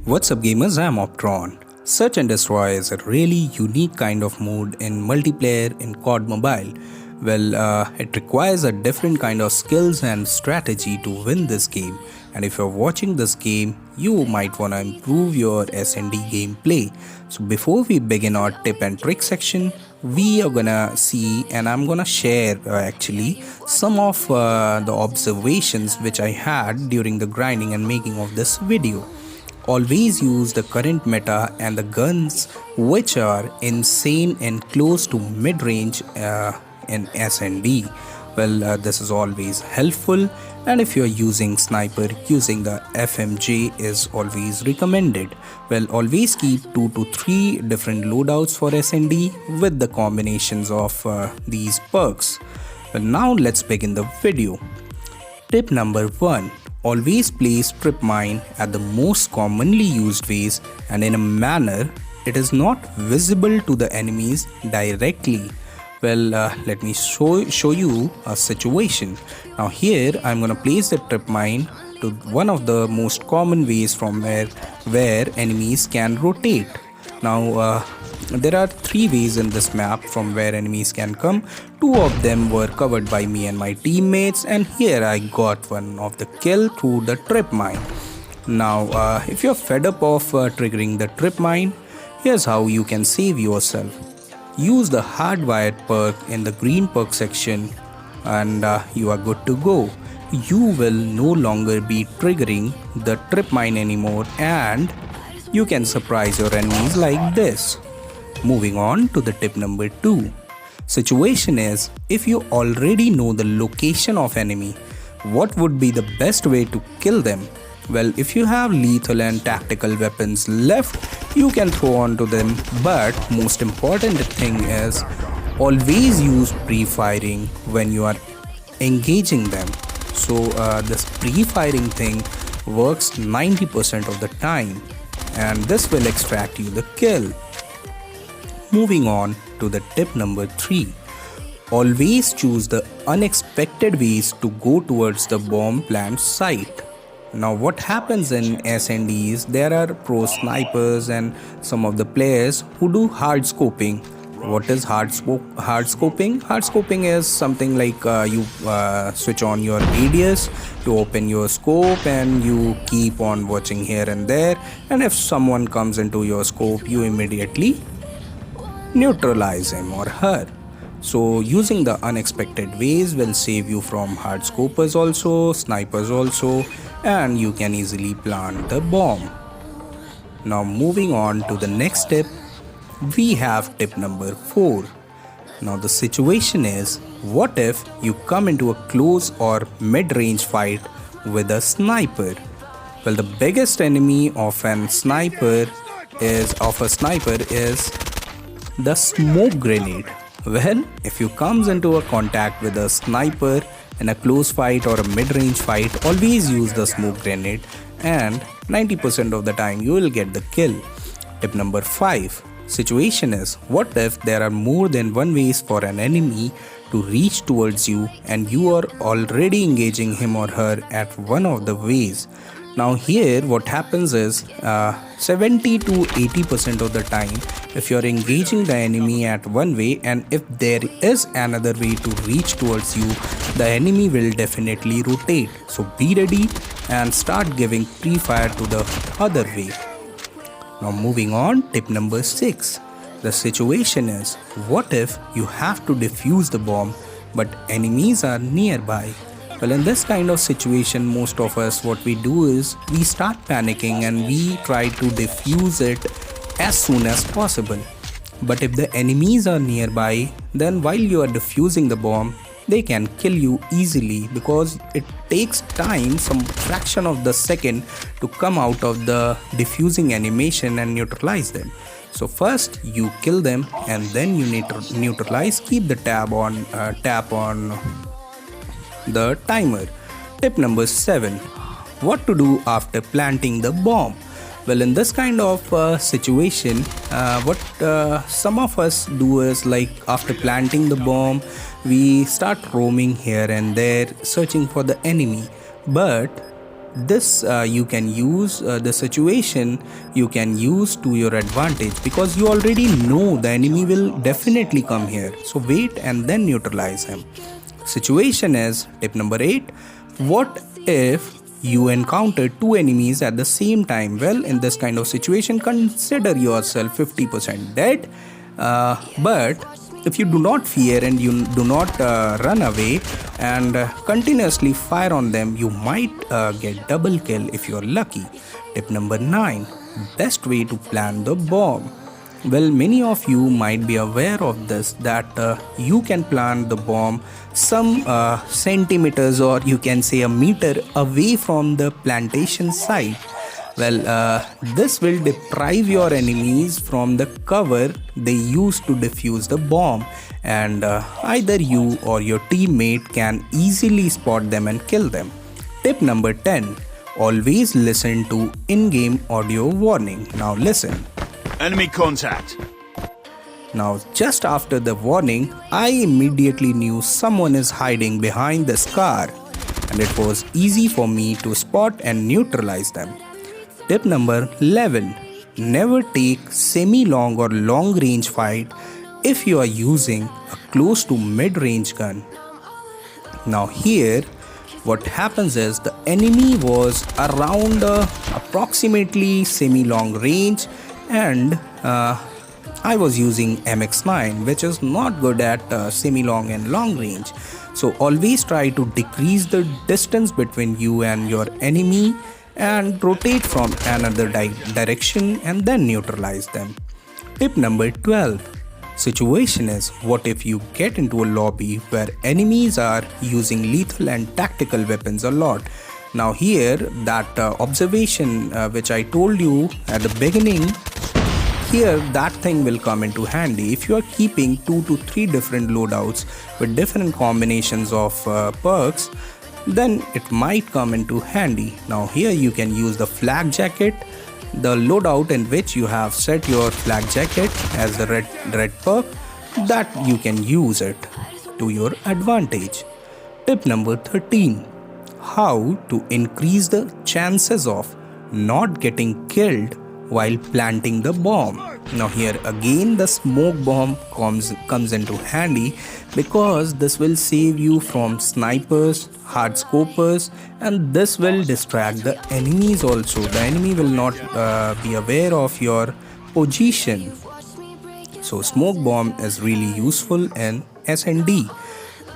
What's up gamers, I'm OPTRON. Search and Destroy is a really unique kind of mode in multiplayer in COD Mobile. It requires a different kind of skills and strategy to win this game. And if you're watching this game, you might want to improve your S&D gameplay. So before we begin our tip and trick section, we are gonna see and I'm gonna share actually some of the observations which I had during the grinding and making of this video. Always use the current meta and the guns which are insane and close to mid-range in S&D. This is always helpful, and if you're using sniper, using the FMJ is always recommended. Always keep 2 to 3 different loadouts for S&D with the combinations of these perks. Now let's begin the video. Tip number 1. Always place trip mine at the most commonly used ways and in a manner it is not visible to the enemies directly. Let me show you a situation. Now here I'm gonna place the trip mine to one of the most common ways from where enemies can rotate. Now there are 3 ways in this map from where enemies can come. 2 of them were covered by me and my teammates, and here I got one of the kill through the trip mine. Now if you're fed up of triggering the trip mine, here's how you can save yourself. Use the hardwired perk in the green perk section and you are good to go. You will no longer be triggering the trip mine anymore and you can surprise your enemies like this. Moving on to the tip number 2. Situation is, if you already know the location of enemy, what would be the best way to kill them? If you have lethal and tactical weapons left, you can throw onto them, but most important thing is always use pre-firing when you are engaging them. So this pre-firing thing works 90% of the time and this will extract you the kill. Moving on to the tip number 3. Always choose the unexpected ways to go towards the bomb plant site. Now what happens in S&D is there are pro snipers and some of the players who do hard scoping. What is hard scoping? Hard scoping is something like you switch on your ADS to open your scope and you keep on watching here and there, and if someone comes into your scope you immediately neutralize him or her. So using the unexpected ways will save you from hard scopers also, snipers also, and you can easily plant the bomb. Now moving on to the next tip, we have tip number 4. Now the situation is, what if you come into a close or mid-range fight with a sniper? The biggest enemy of a sniper is the smoke grenade. If you comes into a contact with a sniper in a close fight or a mid-range fight, always use the smoke grenade and 90% of the time you will get the kill. Tip number 5. Situation is, what if there are more than one ways for an enemy to reach towards you and you are already engaging him or her at one of the ways? Now here what happens is 70 to 80% of the time, if you're engaging the enemy at one way and if there is another way to reach towards you, the enemy will definitely rotate. So be ready and start giving pre-fire to the other way. Now moving on, tip number 6. The situation is, what if you have to defuse the bomb but enemies are nearby? In this kind of situation, most of us, what we do is we start panicking and we try to defuse it as soon as possible. But if the enemies are nearby, then while you are defusing the bomb, they can kill you easily because it takes time, some fraction of the second, to come out of the defusing animation and neutralize them. So first you kill them and then you need to neutralize. Keep the tap on the timer. Tip number 7. What to do after planting the bomb? In this kind of situation, what some of us do is, like, after planting the bomb, we start roaming here and there searching for the enemy. But this you can use the situation you can use to your advantage, because you already know the enemy will definitely come here. So wait and then neutralize him. Situation is tip number 8. What if you encounter two enemies at the same time? Well, in this kind of situation, consider yourself 50% dead. But if you do not fear and you do not run away and continuously fire on them, you might get double kill if you're lucky. Tip number 9. Best way to plant the bomb. Well, many of you might be aware of this, that you can plant the bomb some centimeters, or you can say a meter away from the plantation site. Well, this will deprive your enemies from the cover they use to defuse the bomb, and either you or your teammate can easily spot them and kill them. Tip number 10. Always listen to in-game audio warning. Now listen. Enemy contact. Now, just after the warning, I immediately knew someone is hiding behind this car, and it was easy for me to spot and neutralize them. Tip number 11. Never take semi-long or long-range fight if you are using a close to mid-range gun. Now here, what happens is the enemy was around approximately semi-long range, and I was using MX9, which is not good at semi-long and long range. So always try to decrease the distance between you and your enemy and rotate from another direction and then neutralize them. Tip number 12. Situation is, what if you get into a lobby where enemies are using lethal and tactical weapons a lot? Now here, that observation which I told you at the beginning, here that thing will come into handy. If you are keeping 2 to 3 different loadouts with different combinations of perks, then it might come into handy. Now here you can use the flak jacket, the loadout in which you have set your flak jacket as the red perk, that you can use it to your advantage. Tip number 13. How to increase the chances of not getting killed while planting the bomb. Now here again the smoke bomb comes into handy, because this will save you from snipers, hard scopers, and this will distract the enemies also. The enemy will not be aware of your position. So smoke bomb is really useful in S&D.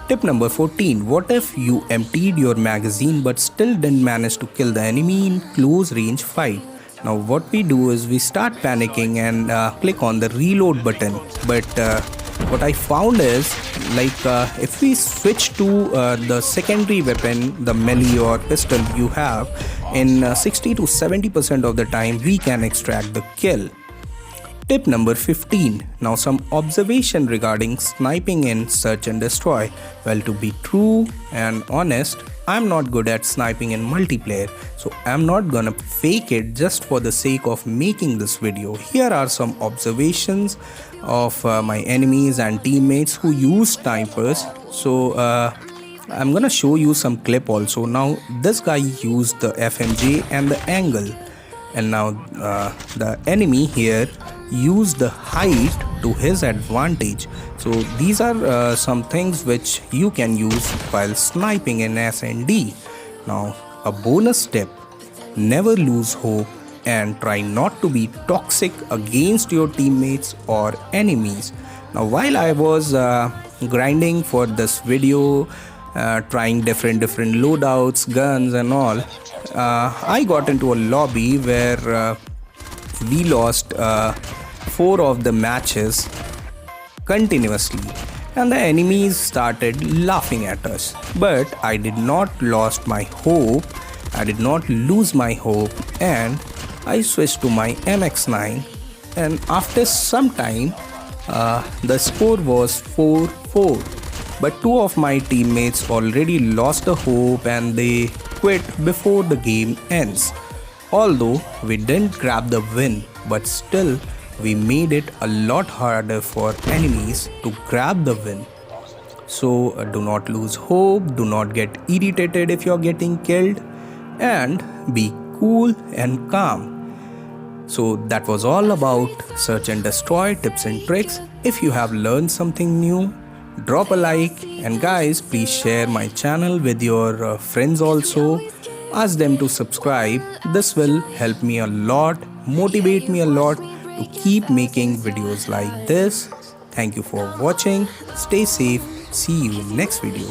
Tip number 14. What if you emptied your magazine but still didn't manage to kill the enemy in close range fight? Now what we do is we start panicking and click on the reload button. But what I found is, if we switch to the secondary weapon, the melee or pistol you have, in 60 to 70% of the time we can extract the kill. Tip number 15. Now some observation regarding sniping in search and destroy. Well, to be true and honest, I'm not good at sniping in multiplayer, so I'm not gonna fake it just for the sake of making this video. Here are some observations of my enemies and teammates who use snipers. So I'm gonna show you some clip also. Now this guy used the FMJ and the angle, and now the enemy here used the height to his advantage. So these are some things which you can use while sniping in S&D. Now a bonus tip: never lose hope and try not to be toxic against your teammates or enemies. Now while I was grinding for this video, trying different loadouts, guns and all, I got into a lobby where we lost 4 of the matches continuously, and the enemies started laughing at us. But I did not lose my hope, and I switched to my MX9, and after some time the score was 4-4. But 2 of my teammates already lost the hope and they quit before the game ends. Although we didn't grab the win, but still we made it a lot harder for enemies to grab the win. So do not lose hope, do not get irritated if you're getting killed, and be cool and calm. So that was all about search and destroy tips and tricks. If you have learned something new, drop a like, and guys, please share my channel with your friends also. Ask them to subscribe. This will help me a lot, motivate me a lot to keep making videos like this. Thank you for watching. Stay safe. See you next video.